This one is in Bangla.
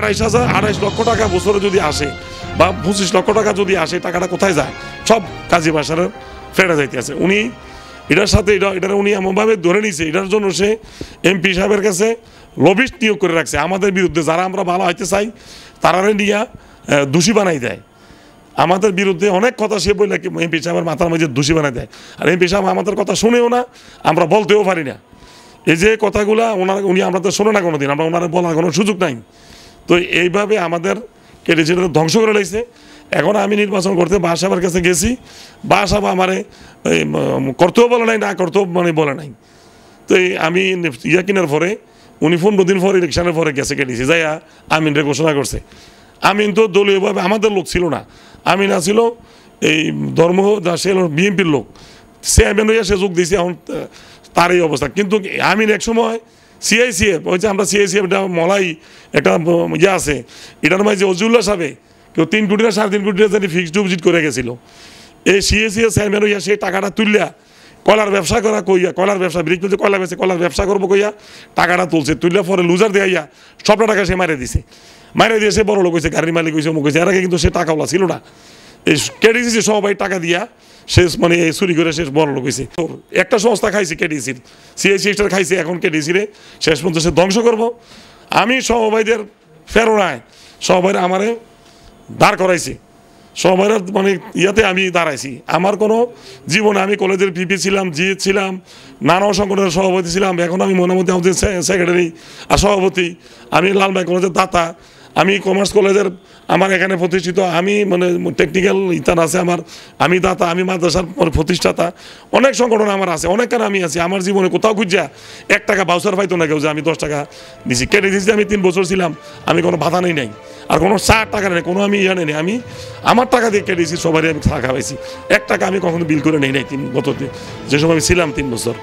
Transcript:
২৮ লক্ষ টাকা বছরে যদি আসে বা ২৫ লক্ষ টাকা যদি আসে, টাকাটা কোথায় যায়? সব কাজী বাসার ফেরা যাইতে আছে। উনি এটার সাথে এটা উনি এমনভাবে ধরে নিয়েছে, এটার জন্য সে এমপি সাহেবের কাছে লবিস্ট নিয়োগ করে রাখছে। আমাদের বিরুদ্ধে যারা আমরা ভালো হইতে চাই তারারে নিয়ে দোষী বানাই দেয়। আমাদের বিরুদ্ধে অনেক কথা সে বলে এমপি সাহেবের মাথার মাঝে দোষী বানাই দেয়। আর এমপি সাহেব আমাদের কথা শুনেও না, আমরা বলতেও পারি না। এই যে কথাগুলা উনি আমাদের শোনে না কোনোদিন, আমরা ওনারা বলার কোনো সুযোগ নাই। তো এইভাবে আমাদের কেডিসিটা ধ্বংস করে লাগছে। এখন আমি নির্বাচন করতে বাসাবার কাছে গেছি, বাসাব আমারে করতেও বলে নাই, না করতেও বলে নাই। তো আমি ইয়া কেনার পরে উনি 15 দিন পরে ইলেকশনের পরে গেছে কেডিসি যাইয়া আমিনরে ঘোষণা করছে। আমিন তো দলীয়ভাবে আমাদের লোক ছিল না, আমিন ছিল এই ধর্ম সে বিএনপির লোক, সে আমিন হইয়া সে যোগ দিয়েছে। এখন তার এই অবস্থা। কিন্তু আমিন এক সময় সিআইসিএফ ওই যে আমরা সিআইসিএফ এটা মলাই একটা ইয়ে আছে, এটার মাঝে অজুল্লা সাহেব কেউ 3 কোটি না 3.5 কোটি টাকা ফিক্সড ডিপোজিট করে গেছিল। এই সিএসিএফ চেয়ারম্যান হইয়া সেই টাকাটা তুললিয়া কলার ব্যবসা করা কইয়া, কলার ব্যবসা ব্রিজ বলতে কলা বেছে, কলার ব্যবসা করবো কইয়া টাকাটা তুলছে, তুললে পরে লুজার দেয়া সবটা টাকা সে মারে দিছে। মারে দিয়ে সে বড় লোক হয়েছে, গাড়ির মালিক হয়েছে, অমুক হয়েছে। এর আগে কিন্তু সে টাকাওয়ালা ছিল না। এই কেডিসি সবাই টাকা দিয়া শেষ মানে চুরি করে শেষ বড় লোক হয়েছে। একটা সংস্থা খাইছে কেডিসির, সিআইসিএফটার খাইছে, এখন কেডিসিরে শেষ পর্যন্ত সে ধ্বংস করবো। আমি সহবাইদের ফেরোনায় সহবাইরা আমারে দাঁড় করাইছে, সবার মানে ইয়াতে আমি দাঁড়াইছি। আমার কোনো জীবনে আমি কলেজের পিপি ছিলাম, জিএ ছিলাম, নানা সংগঠনের সভাপতি ছিলাম, এখন আমি মনামতি আমাদের সেক্রেটারি আর সভাপতি। আমি লালবাগ কলেজের দাতা, আমি কমার্স কলেজের আমার এখানে প্রতিষ্ঠিত, আমি মানে টেকনিক্যাল ইতান আছে আমার, আমি দাতা, আমি মাদ্রাসার প্রতিষ্ঠাতা। অনেক সংগঠন আমার আছে, অনেক কারণ আমি আছি। আমার জীবনে কোথাও খুঁজা 1 টাকা ভাউচার পাইতো না কেউ যে আমি 10 টাকা দিছি। কেটে দিয়েছি আমি 3 বছর ছিলাম, আমি কোনো ভাতা নেই নাই, আর কোনো 4 টাকা নেই, কোনো আমি ইয়া নেই। আমি আমার টাকা দিয়ে কেটেছি, সবারই আমি চা খাওয়াইছি। 1 টাকা আমি কখনো বিল করে নেই নাই গত যে সময় আমি ছিলাম 3 বছর।